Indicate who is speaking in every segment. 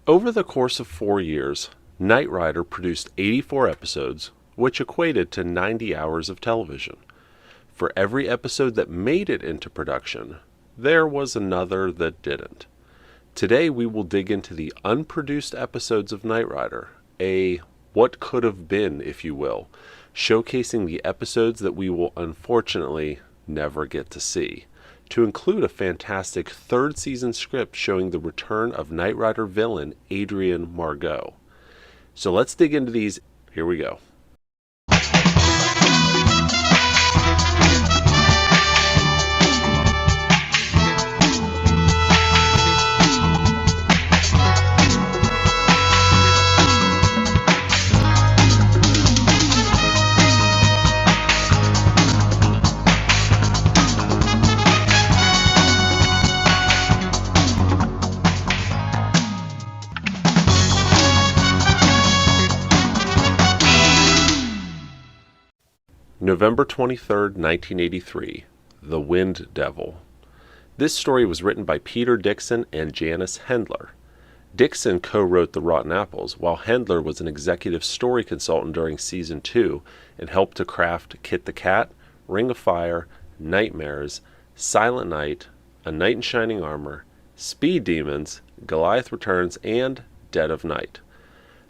Speaker 1: Over the course of 4 years, Knight Rider produced 84 episodes, which equated to 90 hours of television. For every episode that made it into production, there was another that didn't. Today we will dig into the unproduced episodes of Knight Rider, a what could have been, if you will, showcasing the episodes that we will unfortunately never get to see, to include a fantastic third season script showing the return of Knight Rider villain Adrianne Margeaux. So let's dig into these. Here we go. November 23rd, 1983, The Wind Devil. This story was written by Peter Dixon and Janice Hendler. Dixon co-wrote The Rotten Apples, while Hendler was an executive story consultant during Season 2 and helped to craft Kit the Cat, Ring of Fire, Nightmares, Silent Night, A Knight in Shining Armor, Speed Demons, Goliath Returns, and Dead of Night.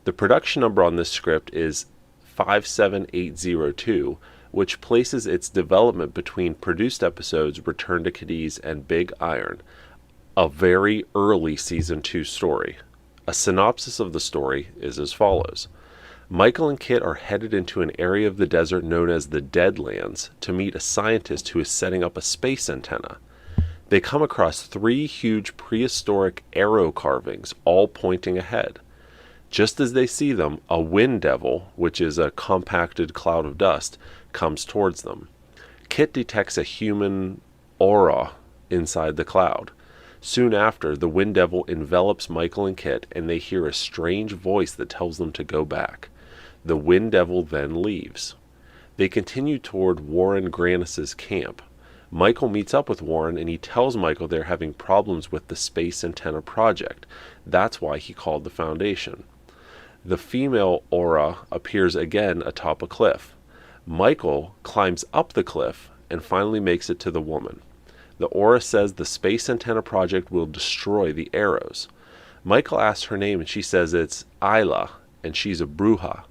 Speaker 1: The production number on this script is 57802, which places its development between produced episodes Return to Cadiz and Big Iron, a very early Season 2 story. A synopsis of the story is as follows. Michael and Kit are headed into an area of the desert known as the Deadlands to meet a scientist who is setting up a space antenna. They come across 3 huge prehistoric arrow carvings, all pointing ahead. Just as they see them, a wind devil, which is a compacted cloud of dust, comes towards them. Kit detects a human aura inside the cloud. Soon after, the wind devil envelops Michael and Kit, and they hear a strange voice that tells them to go back. The wind devil then leaves. They continue toward Warren Granis's camp. Michael meets up with Warren, and he tells Michael they're having problems with the space antenna project. That's why he called the Foundation. The female aura appears again atop a cliff. Michael climbs up the cliff and finally makes it to the woman. The aura says the space antenna project will destroy the arrows. Michael asks her name and she says it's Isla, and she's a bruja.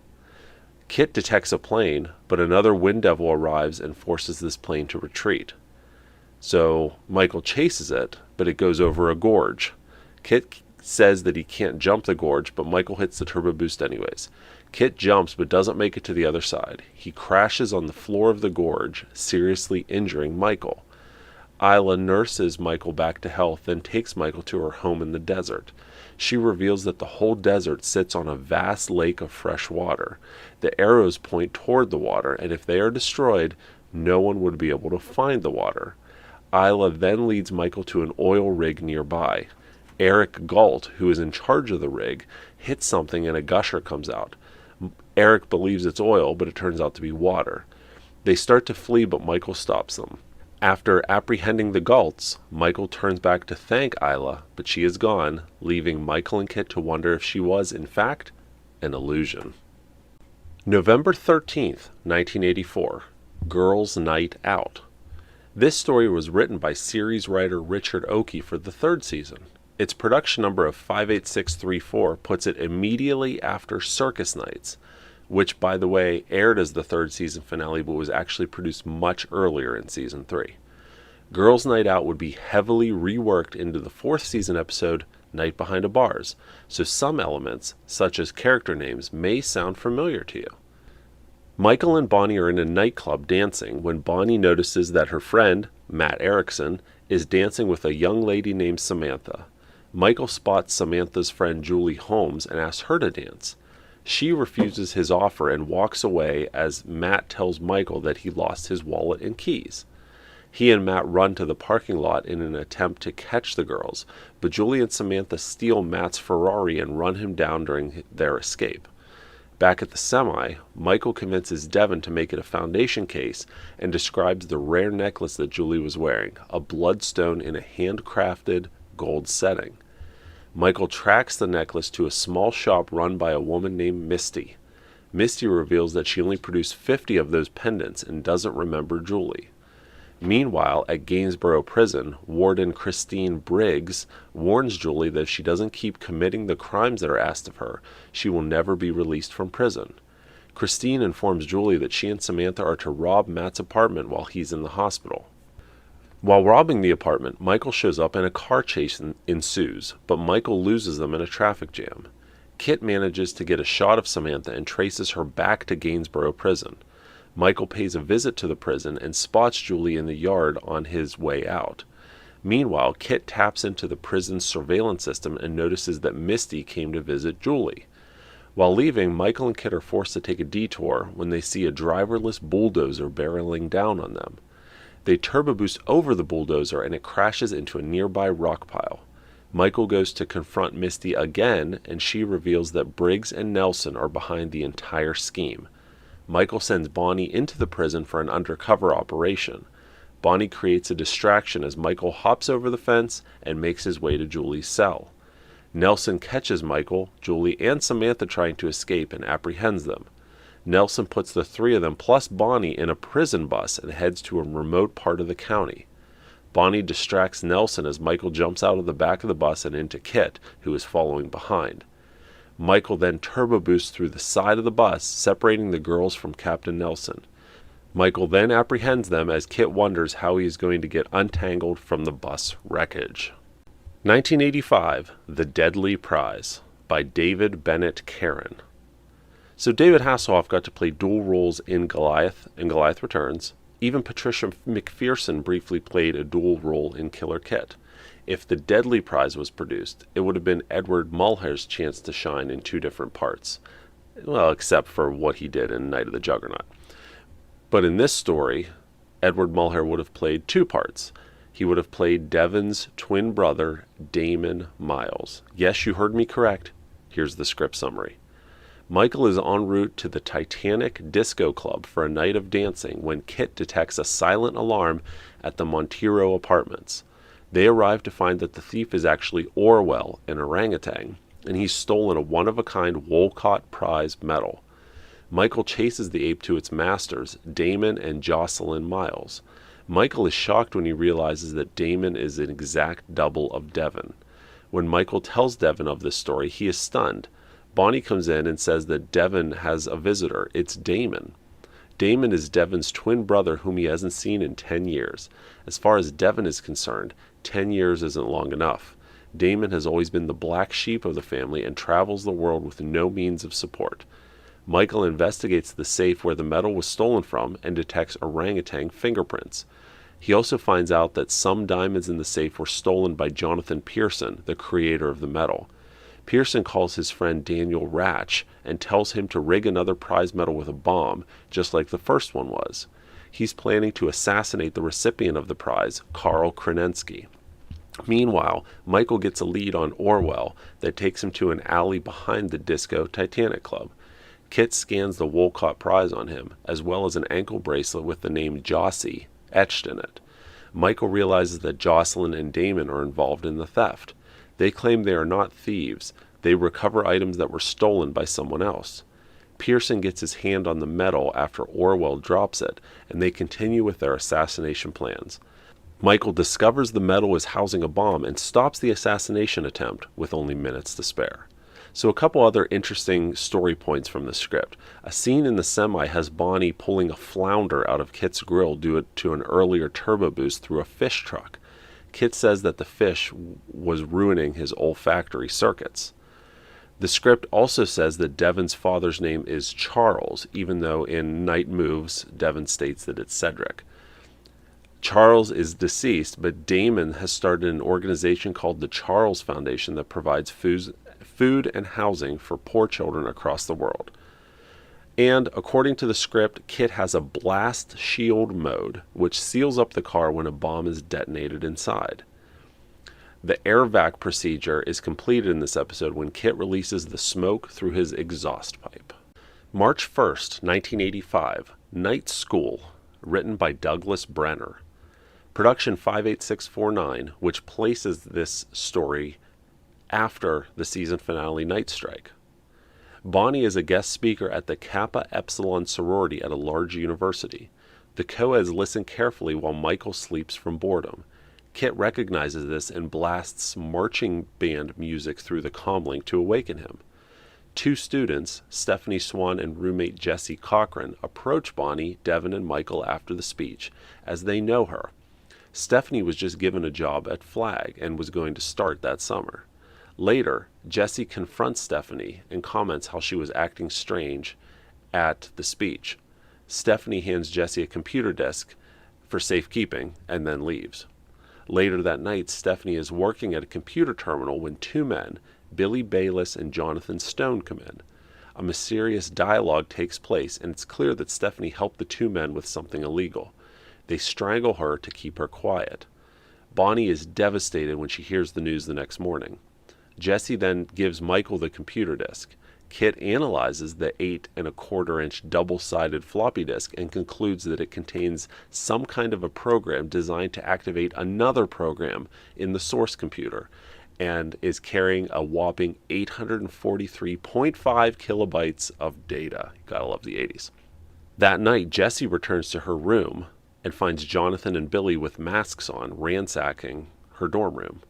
Speaker 1: Kit detects a plane, but another wind devil arrives and forces this plane to retreat. So Michael chases it, but it goes over a gorge. Kit says that he can't jump the gorge, but Michael hits the turbo boost anyways. Kit jumps but doesn't make it to the other side. He crashes on the floor of the gorge, seriously injuring Michael. Isla nurses Michael back to health, then takes Michael to her home in the desert. She reveals that the whole desert sits on a vast lake of fresh water. The arrows point toward the water, and if they are destroyed, no one would be able to find the water. Isla then leads Michael to an oil rig nearby. Eric Galt, who is in charge of the rig, hits something and a gusher comes out. Eric believes it's oil, but it turns out to be water. They start to flee, but Michael stops them. After apprehending the Galts, Michael turns back to thank Isla, but she is gone, leaving Michael and Kit to wonder if she was, in fact, an illusion. November 13th, 1984. Girls' Night Out. This story was written by series writer Richard Oakey for the 3rd season. Its production number of 58634 puts it immediately after Circus Nights, which, by the way, aired as the 3rd season finale but was actually produced much earlier in Season 3. Girls' Night Out would be heavily reworked into the 4th season episode Night Behind a Bars, so some elements, such as character names, may sound familiar to you. Michael and Bonnie are in a nightclub dancing when Bonnie notices that her friend, Matt Erickson, is dancing with a young lady named Samantha. Michael spots Samantha's friend Julie Holmes and asks her to dance. She refuses his offer and walks away as Matt tells Michael that he lost his wallet and keys. He and Matt run to the parking lot in an attempt to catch the girls, but Julie and Samantha steal Matt's Ferrari and run him down during their escape. Back at the semi, Michael convinces Devin to make it a foundation case and describes the rare necklace that Julie was wearing, a bloodstone in a handcrafted gold setting. Michael tracks the necklace to a small shop run by a woman named Misty. Misty reveals that she only produced 50 of those pendants and doesn't remember Julie. Meanwhile, at Gainsborough Prison, Warden Christine Briggs warns Julie that if she doesn't keep committing the crimes that are asked of her, she will never be released from prison. Christine informs Julie that she and Samantha are to rob Matt's apartment while he's in the hospital. While robbing the apartment, Michael shows up and a car chase ensues, but Michael loses them in a traffic jam. KITT manages to get a shot of Samantha and traces her back to Gainsborough Prison. Michael pays a visit to the prison and spots Julie in the yard on his way out. Meanwhile, KITT taps into the prison's surveillance system and notices that Misty came to visit Julie. While leaving, Michael and KITT are forced to take a detour when they see a driverless bulldozer barreling down on them. They turbo boost over the bulldozer and it crashes into a nearby rock pile. Michael goes to confront Misty again and she reveals that Briggs and Nelson are behind the entire scheme. Michael sends Bonnie into the prison for an undercover operation. Bonnie creates a distraction as Michael hops over the fence and makes his way to Julie's cell. Nelson catches Michael, Julie, and Samantha trying to escape and apprehends them. Nelson puts the three of them plus Bonnie in a prison bus and heads to a remote part of the county. Bonnie distracts Nelson as Michael jumps out of the back of the bus and into KITT, who is following behind. Michael then turbo boosts through the side of the bus, separating the girls from Captain Nelson. Michael then apprehends them as KITT wonders how he is going to get untangled from the bus wreckage. 1985, The Deadly Prize, by David Bennett Karen. So David Hasselhoff got to play dual roles in Goliath and Goliath Returns. Even Patricia McPherson briefly played a dual role in Killer KITT. If The Deadly Prize was produced, it would have been Edward Mulhair's chance to shine in two different parts. Well, except for what he did in Night of the Juggernaut. But in this story, Edward Mulhair would have played two parts. He would have played Devon's twin brother, Damon Miles. Yes, you heard me correct. Here's the script summary. Michael is en route to the Titanic Disco Club for a night of dancing when KITT detects a silent alarm at the Montero apartments. They arrive to find that the thief is actually Orwell, an orangutan, and he's stolen a one-of-a-kind Wolcott prize medal. Michael chases the ape to its masters, Damon and Jocelyn Miles. Michael is shocked when he realizes that Damon is an exact double of Devon. When Michael tells Devon of this story, he is stunned. Bonnie comes in and says that Devon has a visitor. It's Damon. Damon is Devon's twin brother whom he hasn't seen in 10 years. As far as Devon is concerned, 10 years isn't long enough. Damon has always been the black sheep of the family and travels the world with no means of support. Michael investigates the safe where the medal was stolen from and detects orangutan fingerprints. He also finds out that some diamonds in the safe were stolen by Jonathan Pearson, the creator of the medal. Pearson calls his friend Daniel Ratch and tells him to rig another prize medal with a bomb, just like the first one was. He's planning to assassinate the recipient of the prize, Karl Krenensky. Meanwhile, Michael gets a lead on Orwell that takes him to an alley behind the Disco Titanic Club. KITT scans the Wolcott prize on him, as well as an ankle bracelet with the name Jossie etched in it. Michael realizes that Jocelyn and Damon are involved in the theft. They claim they are not thieves. They recover items that were stolen by someone else. Pearson gets his hand on the medal after Orwell drops it, and they continue with their assassination plans. Michael discovers the medal is housing a bomb and stops the assassination attempt with only minutes to spare. So a couple other interesting story points from the script. A scene in the semi has Bonnie pulling a flounder out of KITT's grill due to an earlier turbo boost through a fish truck. KITT says that the fish was ruining his olfactory circuits. The script also says that Devon's father's name is Charles, even though in Night Moves, Devon states that it's Cedric. Charles is deceased, but Damon has started an organization called the Charles Foundation that provides food and housing for poor children across the world. And according to the script, KITT has a blast shield mode, which seals up the car when a bomb is detonated inside. The air vac procedure is completed in this episode when KITT releases the smoke through his exhaust pipe. March 1st, 1985, Night School, written by Douglas Brenner. Production 58649, which places this story after the season finale night strike. Bonnie is a guest speaker at the Kappa Epsilon sorority at a large university. The co-eds listen carefully while Michael sleeps from boredom. Kit recognizes this and blasts marching band music through the comlink to awaken him. Two students, Stephanie Swan and roommate Jesse Cochran, approach Bonnie, Devin, and Michael after the speech, as they know her. Stephanie was just given a job at Flag and was going to start that summer. Later, Jesse confronts Stephanie and comments how she was acting strange at the speech. Stephanie hands Jesse a computer disk for safekeeping and then leaves. Later that night, Stephanie is working at a computer terminal when two men, Billy Bayless and Jonathan Stone, come in. A mysterious dialogue takes place, and it's clear that Stephanie helped the two men with something illegal. They strangle her to keep her quiet. Bonnie is devastated when she hears the news the next morning. Jesse then gives Michael the computer disk. Kit analyzes the 8 1/4-inch double-sided floppy disk and concludes that it contains some kind of a program designed to activate another program in the source computer, and is carrying a whopping 843.5 kilobytes of data. You gotta love the 80s. That night, Jesse returns to her room and finds Jonathan and Billy with masks on ransacking her dorm room.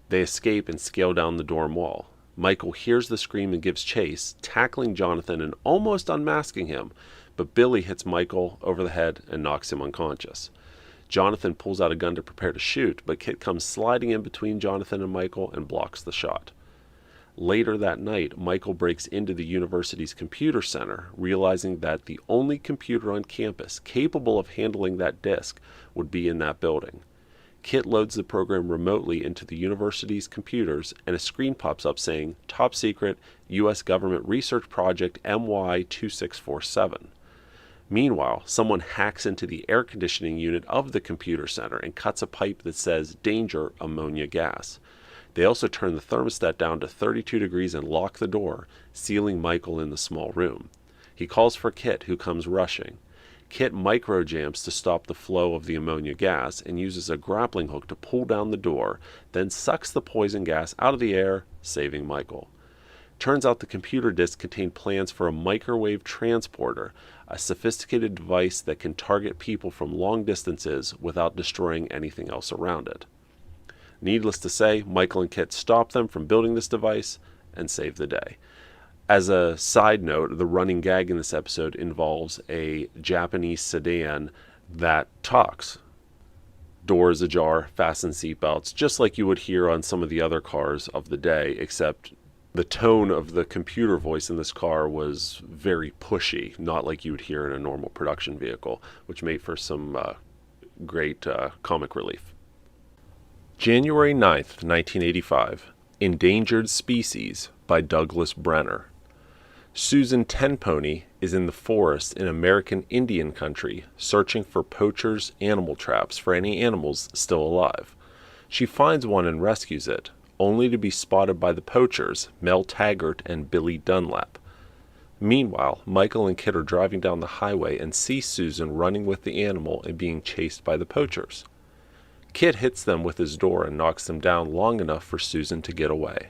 Speaker 1: They escape and scale down the dorm wall. Michael hears the scream and gives chase, tackling Jonathan and almost unmasking him, but Billy hits Michael over the head and knocks him unconscious. Jonathan pulls out a gun to prepare to shoot, but Kit comes sliding in between Jonathan and Michael and blocks the shot. Later that night, Michael breaks into the university's computer center, realizing that the only computer on campus capable of handling that disk would be in that building. Kit loads the program remotely into the university's computers, and a screen pops up saying, "Top Secret, U.S. Government Research Project MY2647. Meanwhile, someone hacks into the air conditioning unit of the computer center and cuts a pipe that says, "Danger, ammonia gas." They also turn the thermostat down to 32 degrees and lock the door, sealing Michael in the small room. He calls for Kit, who comes rushing. Kit microjams to stop the flow of the ammonia gas and uses a grappling hook to pull down the door, then sucks the poison gas out of the air, saving Michael. Turns out the computer disk contained plans for a microwave transporter, a sophisticated device that can target people from long distances without destroying anything else around it. Needless to say, Michael and Kit stop them from building this device and save the day. As a side note, the running gag in this episode involves a Japanese sedan that talks. Doors ajar, fasten seatbelts, just like you would hear on some of the other cars of the day, except the tone of the computer voice in this car was very pushy, not like you would hear in a normal production vehicle, which made for some great comic relief. January 9th, 1985. Endangered Species by Douglas Brenner. Susan Tenpony is in the forest in American Indian country, searching for poachers' animal traps for any animals still alive. She finds one and rescues it, only to be spotted by the poachers, Mel Taggart and Billy Dunlap. Meanwhile, Michael and Kit are driving down the highway and see Susan running with the animal and being chased by the poachers. Kit hits them with his door and knocks them down long enough for Susan to get away.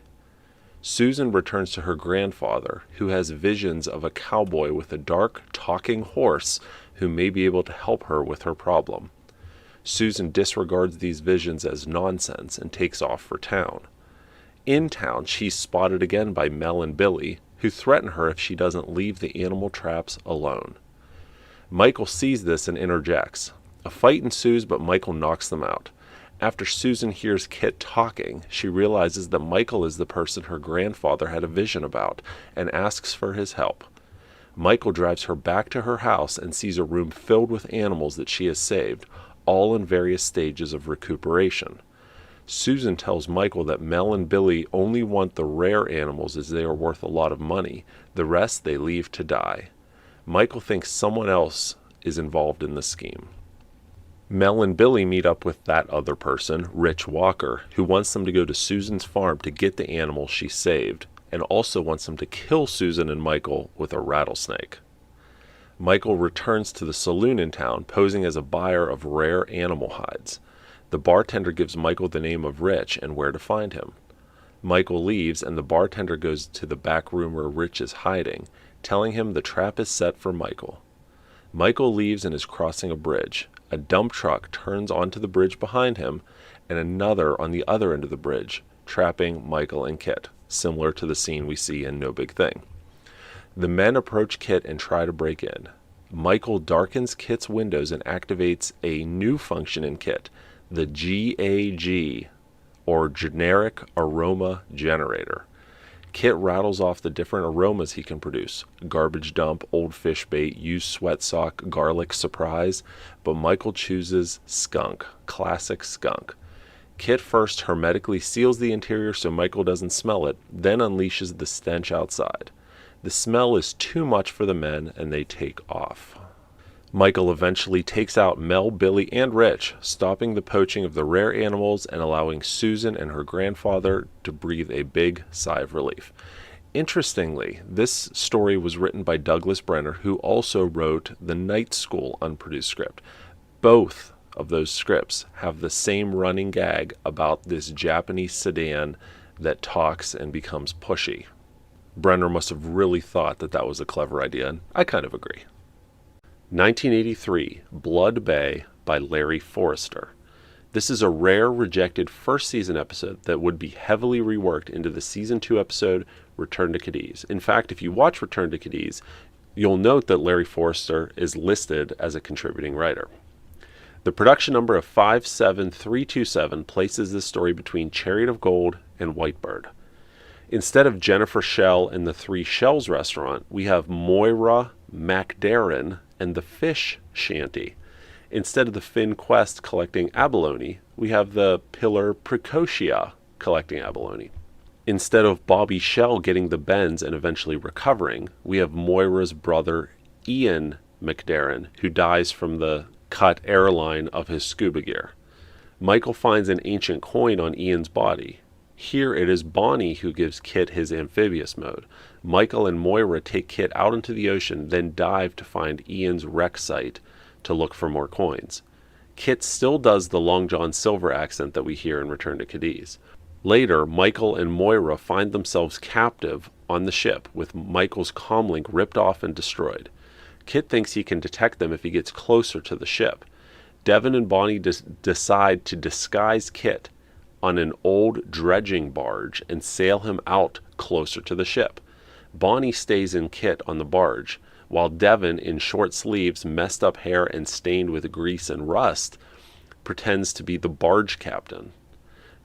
Speaker 1: Susan returns to her grandfather, who has visions of a cowboy with a dark, talking horse who may be able to help her with her problem. Susan disregards these visions as nonsense and takes off for town. In town, she's spotted again by Mel and Billy, who threaten her if she doesn't leave the animal traps alone. Michael sees this and interjects. A fight ensues, but Michael knocks them out. After Susan hears Kit talking, she realizes that Michael is the person her grandfather had a vision about and asks for his help. Michael drives her back to her house and sees a room filled with animals that she has saved, all in various stages of recuperation. Susan tells Michael that Mel and Billy only want the rare animals as they are worth a lot of money. The rest they leave to die. Michael thinks someone else is involved in the scheme. Mel and Billy meet up with that other person, Rich Walker, who wants them to go to Susan's farm to get the animals she saved, and also wants them to kill Susan and Michael with a rattlesnake. Michael returns to the saloon in town, posing as a buyer of rare animal hides. The bartender gives Michael the name of Rich and where to find him. Michael leaves and the bartender goes to the back room where Rich is hiding, telling him the trap is set for Michael. Michael leaves and is crossing a bridge. A dump truck turns onto the bridge behind him and another on the other end of the bridge, trapping Michael and KITT, similar to the scene we see in No Big Thing. The men approach KITT and try to break in. Michael darkens KITT's windows and activates a new function in KITT, the GAG, or Generic Aroma Generator. KITT rattles off the different aromas he can produce: garbage dump, old fish bait, used sweat sock, garlic surprise, but Michael chooses skunk, classic skunk. KITT first hermetically seals the interior so Michael doesn't smell it, then unleashes the stench outside. The smell is too much for the men and they take off. Michael eventually takes out Mel, Billy, and Rich, stopping the poaching of the rare animals and allowing Susan and her grandfather to breathe a big sigh of relief. Interestingly, this story was written by Douglas Brenner, who also wrote the Night School unproduced script. Both of those scripts have the same running gag about this Japanese sedan that talks and becomes pushy. Brenner must have really thought that that was a clever idea, and I kind of agree. 1983, Blood Bay by Larry Forrester. This is a rare, rejected first season episode that would be heavily reworked into the season 2 episode Return to Cadiz. In fact, if you watch Return to Cadiz, you'll note that Larry Forrester is listed as a contributing writer. The production number of 57327 places this story between Chariot of Gold and Whitebird. Instead of Jennifer Shell and the Three Shells restaurant, we have Moira MacDarren and the Fish Shanty. Instead of the Finn Quest collecting abalone, we have the Pillar Precocia collecting abalone. Instead of Bobby Shell getting the bends and eventually recovering, we have Moira's brother Ian MacDarren, who dies from the cut airline of his scuba gear. Michael finds an ancient coin on Ian's body. Here it is Bonnie who gives KITT his amphibious mode. Michael and Moira take KITT out into the ocean, then dive to find Ian's wreck site to look for more coins. KITT still does the Long John Silver accent that we hear in Return to Cadiz. Later, Michael and Moira find themselves captive on the ship, with Michael's comlink ripped off and destroyed. KITT thinks he can detect them if he gets closer to the ship. Devin and Bonnie decide to disguise KITT on an old dredging barge and sail him out closer to the ship. Bonnie stays in KITT on the barge, while Devin, in short sleeves, messed up hair, and stained with grease and rust, pretends to be the barge captain.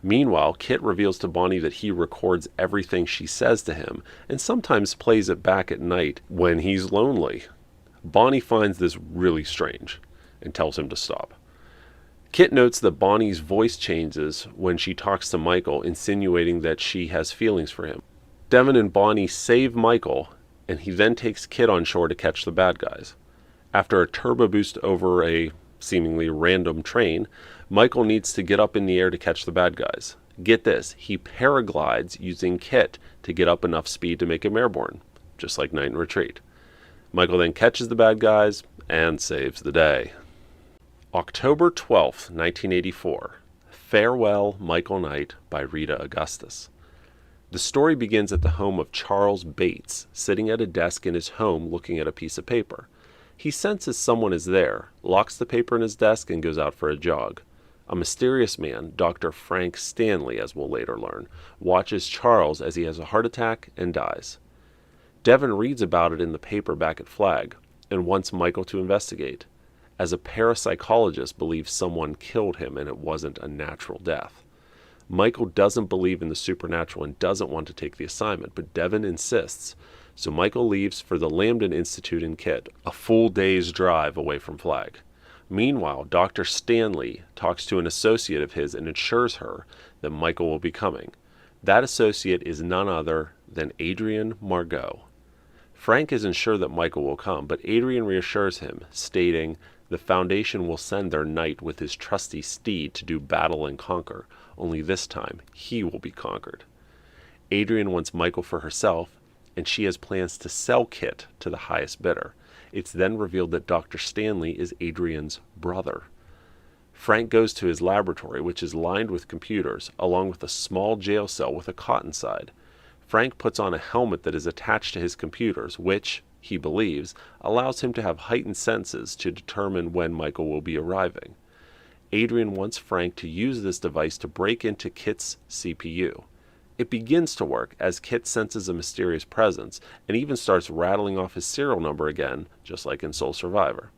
Speaker 1: Meanwhile, KITT reveals to Bonnie that he records everything she says to him, and sometimes plays it back at night when he's lonely. Bonnie finds this really strange and tells him to stop. KITT notes that Bonnie's voice changes when she talks to Michael, insinuating that she has feelings for him. Devin and Bonnie save Michael, and he then takes KITT on shore to catch the bad guys. After a turbo boost over a seemingly random train, Michael needs to get up in the air to catch the bad guys. Get this, he paraglides using KITT to get up enough speed to make him airborne, just like Night in Retreat. Michael then catches the bad guys and saves the day. October 12th, 1984. Farewell, Michael Knight by Rita Augustus. The story begins at the home of Charles Bates, sitting at a desk in his home looking at a piece of paper. He senses someone is there, locks the paper in his desk, and goes out for a jog. A mysterious man, Dr. Frank Stanley, as we'll later learn, watches Charles as he has a heart attack and dies. Devin reads about it in the paper back at Flag and wants Michael to investigate, as a parapsychologist believes someone killed him and it wasn't a natural death. Michael doesn't believe in the supernatural and doesn't want to take the assignment, but Devin insists, so Michael leaves for the Lambden Institute in KITT, a full day's drive away from Flag. Meanwhile, Dr. Stanley talks to an associate of his and assures her that Michael will be coming. That associate is none other than Adrianne Margeaux. Frank isn't sure that Michael will come, but Adrianne reassures him, stating, "The Foundation will send their knight with his trusty steed to do battle and conquer, only this time he will be conquered." Adrianne wants Michael for herself, and she has plans to sell KITT to the highest bidder. It's then revealed that Dr. Stanley is Adrianne's brother. Frank goes to his laboratory, which is lined with computers, along with a small jail cell with a cot inside. Frank puts on a helmet that is attached to his computers, which, he believes, allows him to have heightened senses to determine when Michael will be arriving. Adrianne wants Frank to use this device to break into KITT's CPU. It begins to work as KITT senses a mysterious presence and even starts rattling off his serial number again, just like in Sole Survivor.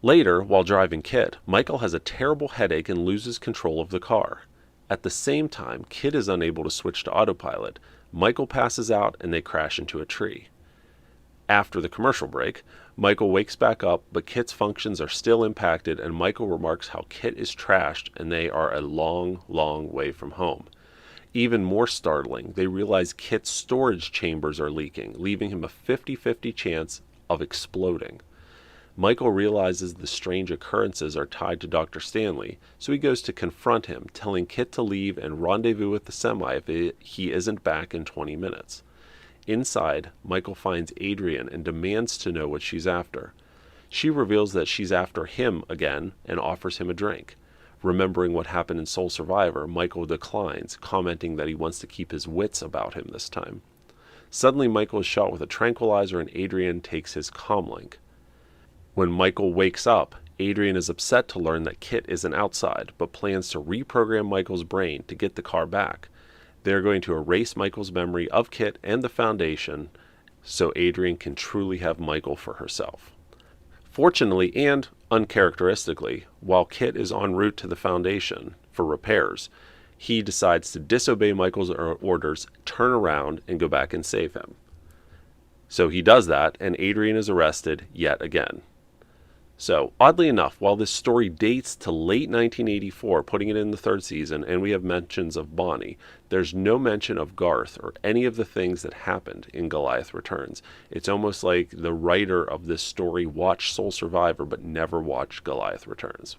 Speaker 1: Later, while driving KITT, Michael has a terrible headache and loses control of the car. At the same time, KITT is unable to switch to autopilot. Michael passes out and they crash into a tree. After the commercial break, Michael wakes back up, but KITT's functions are still impacted, and Michael remarks how KITT is trashed and they are a long, long way from home. Even more startling, they realize KITT's storage chambers are leaking, leaving him a 50-50 chance of exploding. Michael realizes the strange occurrences are tied to Dr. Stanley, so he goes to confront him, telling KITT to leave and rendezvous with the semi if he isn't back in 20 minutes. Inside, Michael finds Adrianne and demands to know what she's after. She reveals that she's after him again and offers him a drink. Remembering what happened in Sole Survivor, Michael declines, commenting that he wants to keep his wits about him this time. Suddenly, Michael is shot with a tranquilizer and Adrianne takes his comlink. When Michael wakes up, Adrianne is upset to learn that KITT isn't outside, but plans to reprogram Michael's brain to get the car back. They're going to erase Michael's memory of KITT and the Foundation so Adrianne can truly have Michael for herself. Fortunately and uncharacteristically, while KITT is en route to the Foundation for repairs, he decides to disobey Michael's orders, turn around, and go back and save him. So he does that, and Adrianne is arrested yet again. So, oddly enough, while this story dates to late 1984, putting it in the third season, and we have mentions of Bonnie, there's no mention of Garth or any of the things that happened in Goliath Returns. It's almost like the writer of this story watched Sole Survivor but never watched Goliath Returns.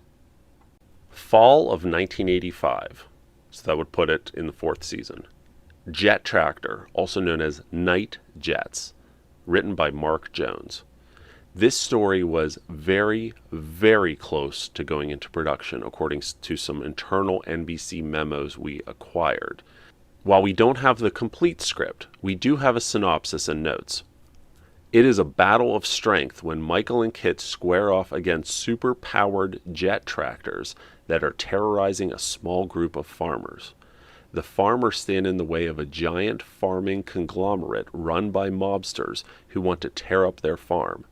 Speaker 1: Fall of 1985. So that would put it in the fourth season. Jet Tractor, also known as Night Jets, written by Mark Jones. This story was very, very close to going into production, according to some internal NBC memos we acquired. While we don't have the complete script, we do have a synopsis and notes. It is a battle of strength when Michael and KITT square off against super-powered jet tractors that are terrorizing a small group of farmers. The farmers stand in the way of a giant farming conglomerate run by mobsters who want to tear up their farm.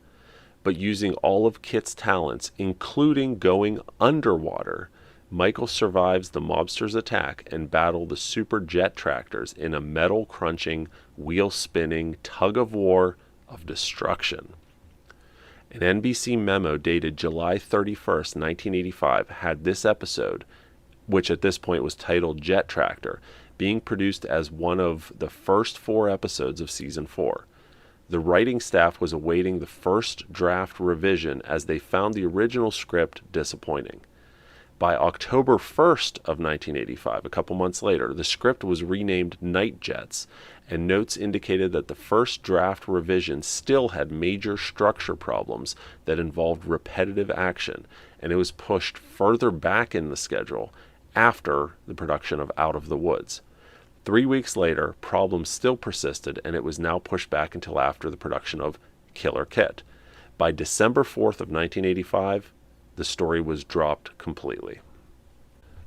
Speaker 1: But using all of KITT's talents, including going underwater, Michael survives the mobsters' attack and battles the super jet tractors in a metal-crunching, wheel-spinning tug-of-war of destruction. An NBC memo dated July 31st, 1985 had this episode, which at this point was titled Jet Tractor, being produced as one of the first 4 episodes of Season 4. The writing staff was awaiting the first draft revision as they found the original script disappointing. By October 1st of 1985, a couple months later, the script was renamed Night Jets, and notes indicated that the first draft revision still had major structure problems that involved repetitive action, and it was pushed further back in the schedule after the production of Out of the Woods. 3 weeks later, problems still persisted, and it was now pushed back until after the production of Killer KITT. By December 4th of 1985, the story was dropped completely.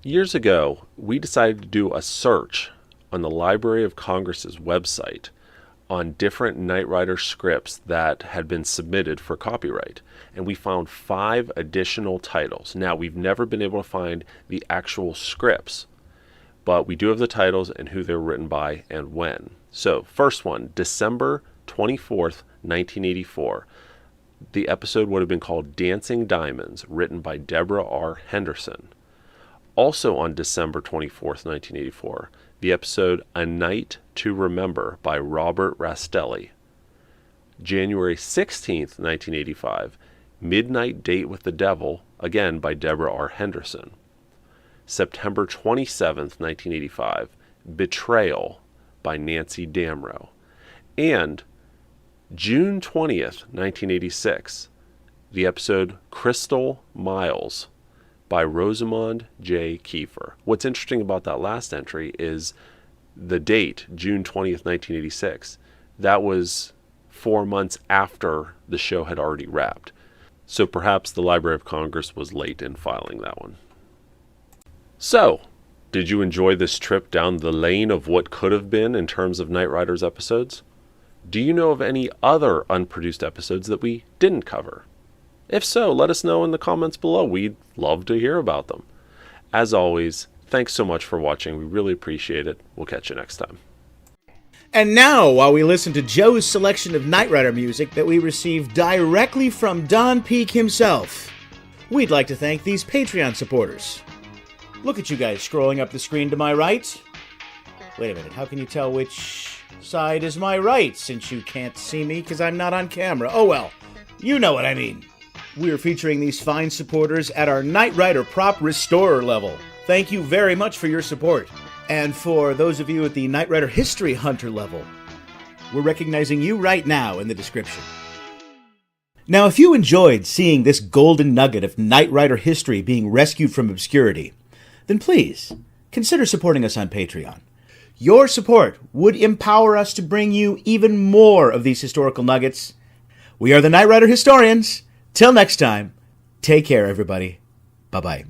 Speaker 1: Years ago, we decided to do a search on the Library of Congress's website on different Knight Rider scripts that had been submitted for copyright, and we found 5 additional titles. Now, we've never been able to find the actual scripts, but we do have the titles and who they were written by and when. So, first one, December 24th, 1984. The episode would have been called Dancing Diamonds, written by Deborah R. Henderson. Also on December 24th, 1984, the episode A Night to Remember by Robert Rastelli. January 16th, 1985, Midnight Date with the Devil, again by Deborah R. Henderson. September 27th, 1985, Betrayal by Nancy Damrow. And June 20th, 1986, the episode Crystal Miles by Rosamond J. Kiefer. What's interesting about that last entry is the date, June 20th, 1986. That was 4 months after the show had already wrapped. So perhaps the Library of Congress was late in filing that one. So, did you enjoy this trip down the lane of what could have been in terms of Knight Riders episodes? Do you know of any other unproduced episodes that we didn't cover? If so, let us know in the comments below. We'd love to hear about them. As always, thanks so much for watching. We really appreciate it. We'll catch you next time.
Speaker 2: And now, while we listen to Joe's selection of Knight Rider music that we received directly from Don Peake himself, we'd like to thank these Patreon supporters. Look at you guys scrolling up the screen to my right. Wait a minute, how can you tell which side is my right, since you can't see me because I'm not on camera? Oh well, you know what I mean. We're featuring these fine supporters at our Knight Rider Prop Restorer level. Thank you very much for your support. And for those of you at the Knight Rider History Hunter level, we're recognizing you right now in the description. Now, if you enjoyed seeing this golden nugget of Knight Rider history being rescued from obscurity, then please consider supporting us on Patreon. Your support would empower us to bring you even more of these historical nuggets. We are the Knight Rider Historians. Till next time, take care, everybody. Bye-bye.